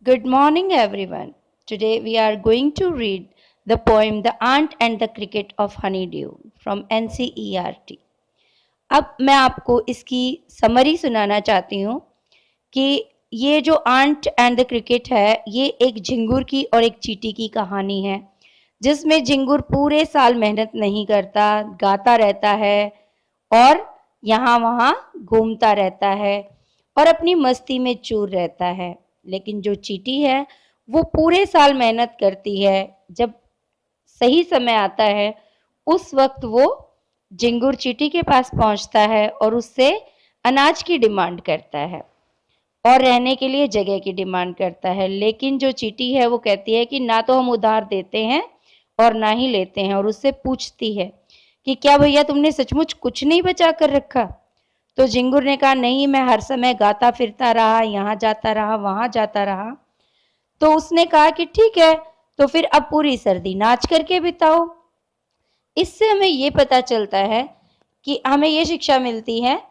Good morning, everyone. Today we are going to read the poem The Ant and the Cricket of Honeydew from NCERT. अब मैं आपको इसकी summary सुनाना चाहती हूँ कि ये जो आंट एंड द क्रिकेट है, ये एक झिंगुर की और एक चींटी की कहानी है, जिसमें झिंगुर पूरे साल मेहनत नहीं करता, गाता रहता है और यहाँ वहाँ घूमता रहता है और अपनी मस्ती में चूर रहता है। लेकिन जो चींटी है वो पूरे साल मेहनत करती है। जब सही समय आता है उस वक्त वो झिंगुर चींटी के पास पहुंचता है और उससे अनाज की डिमांड करता है और रहने के लिए जगह की डिमांड करता है। लेकिन जो चींटी है वो कहती है कि ना तो हम उधार देते हैं और ना ही लेते हैं, और उससे पूछती है कि क्या भैया तुमने सचमुच कुछ नहीं बचा कर रखा? तो झिंगुर ने कहा, नहीं, मैं हर समय गाता फिरता रहा, यहाँ जाता रहा, वहां जाता रहा। तो उसने कहा कि ठीक है, तो फिर अब पूरी सर्दी नाच करके बिताओ। इससे हमें ये पता चलता है कि हमें ये शिक्षा मिलती है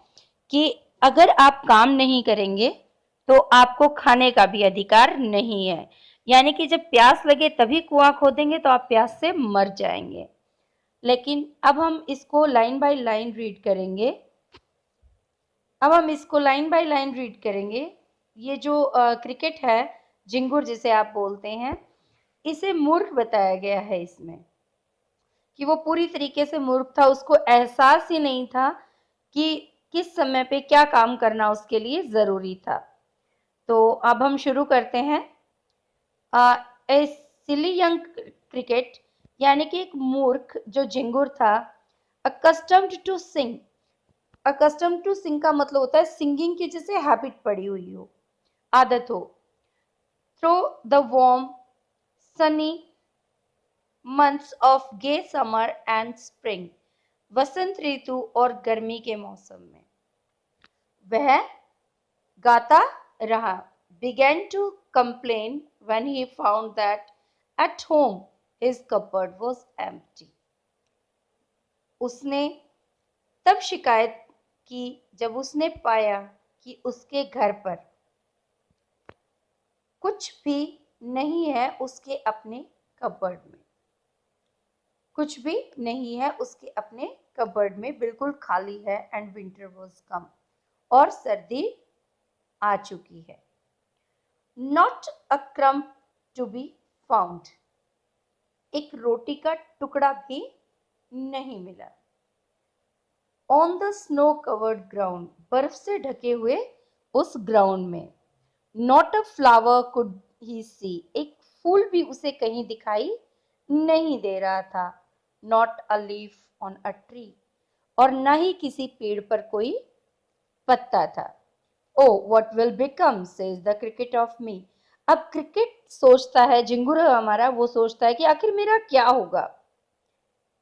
कि अगर आप काम नहीं करेंगे तो आपको खाने का भी अधिकार नहीं है। यानी कि जब प्यास लगे तभी कुआं खोदेंगे तो आप प्यास से मर जाएंगे। लेकिन अब हम इसको लाइन बाय लाइन रीड करेंगे। ये जो क्रिकेट है, झिंगुर जिसे आप बोलते हैं, इसे मूर्ख बताया गया है इसमें, कि वो पूरी तरीके से मूर्ख था। उसको एहसास ही नहीं था कि किस समय पे क्या काम करना उसके लिए जरूरी था। तो अब हम शुरू करते हैं। ए सिली यंग क्रिकेट, यानी कि एक मूर्ख जो झिंगुर था, accustomed to sing. Accustomed to sing का मतलब होता है सिंगिंग की जैसे हैबिट पड़ी हुई हो, आदत हो। Through the warm sunny months of gay summer and spring, वसंत ऋतु और गर्मी के मौसम में वह गाता रहा। began to complain when he found that at home his cupboard was empty. उसने तब शिकायत की जब उसने पाया कि उसके घर पर कुछ भी नहीं है, उसके अपने कबर्ड में कुछ भी नहीं है, उसके अपने कबर्ड में बिल्कुल खाली है। एंड विंटर वॉज कम, और सर्दी आ चुकी है। Not a crumb to be found, एक रोटी का टुकड़ा भी नहीं मिला। On the snow covered ground, बर्फ से ढके हुए उस ग्राउंड में। Not a flower could he see, एक फूल भी उसे कहीं दिखाई नहीं दे रहा था। Not a leaf on a tree, और न ही किसी पेड़ पर कोई पत्ता था। Oh what will become says the cricket of me, अब क्रिकेट सोचता है, झिंगुर हमारा, वो सोचता है कि आखिर मेरा क्या होगा।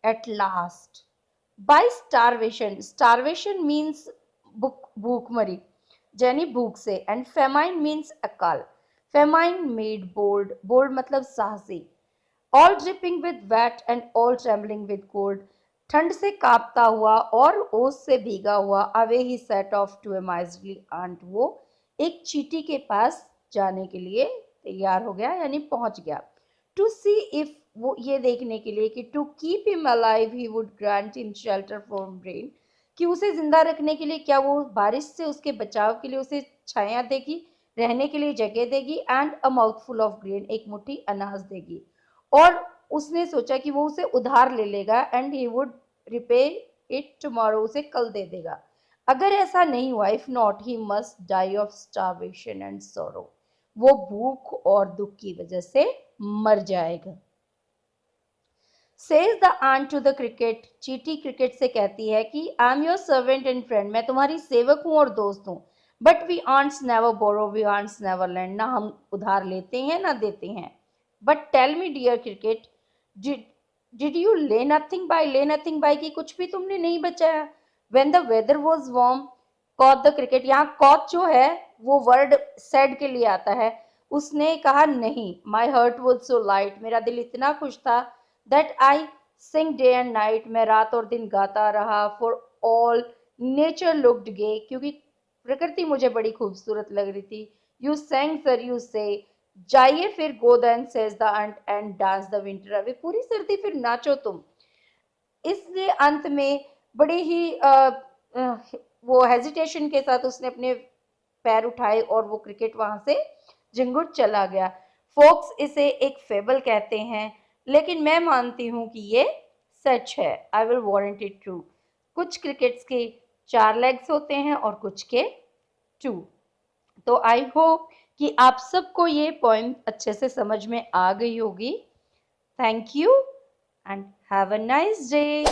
At last by starvation, starvation means भूखमरी, यानी भूख से। एंड फेमाइन मीन्स अकाल। फेमाइन मेड बोल्ड, बोल्ड मतलब साहसी। All dripping with wet and all trembling with cold, ठंड से कांपता हुआ और ओस से भीगा हुआ। Away he set off to a miserly ant, वो एक चींटी के पास जाने के लिए तैयार हो गया, यानी पहुंच गया। टू सी इफ, वो ये देखने के लिए कि to keep him alive he would grant him shelter from rain, कि उसे जिंदा रखने के लिए क्या वो बारिश से उसके बचाव के लिए उसे छाया देगी, रहने के लिए जगह देगी। And a mouthful of grain, एक मुट्ठी अनाज देगी। और उसने सोचा कि वो उसे उधार ले लेगा। And he would repay it tomorrow, उसे कल दे देगा। अगर ऐसा नहीं हुआ, if not he must die of starvation and sorrow, वो भूख और दुख की वजह से मर जाएगा। Says the ant to the cricket, चींटी क्रिकेट से कहती है कि I am your servant and friend, मैं तुम्हारी सेवक हूं और दोस्त हूं। But we ants never borrow, we ants never lend, ना हम उधार लेते हैं ना देते हैं। But tell me dear cricket, did you lay nothing by, lay nothing by की कुछ भी तुमने नहीं बचाया। When the weather was warm, caught the cricket, यहाँ कॉट जो है वो वर्ड सेड के लिए आता है। उसने कहा नहीं, my heart was so light, मेरा दिल इतना खुश था। That I sing day and night, मैं रात और दिन गाता रहा। For all nature looked gay, क्योंकि प्रकृति मुझे बड़ी खूबसूरत लग रही थी। You Seng sir you say, जाइए फिर go then says the ant and dance the winter away, पूरी सर्दी फिर नाचो तुम। इसलिए अंत में बड़े ही वो हेजिटेशन के साथ उसने अपने पैर उठाए और वो क्रिकेट वहां से जिंगुर चला गया। फोक्स इसे एक फेबल कहते हैं, लेकिन मैं मानती हूं कि ये सच है। I will warrant it true. कुछ क्रिकेट्स के 4 लेग्स होते हैं और कुछ के 2। तो आई होप कि आप सबको ये पॉइंट अच्छे से समझ में आ गई होगी। Thank you and have a nice day.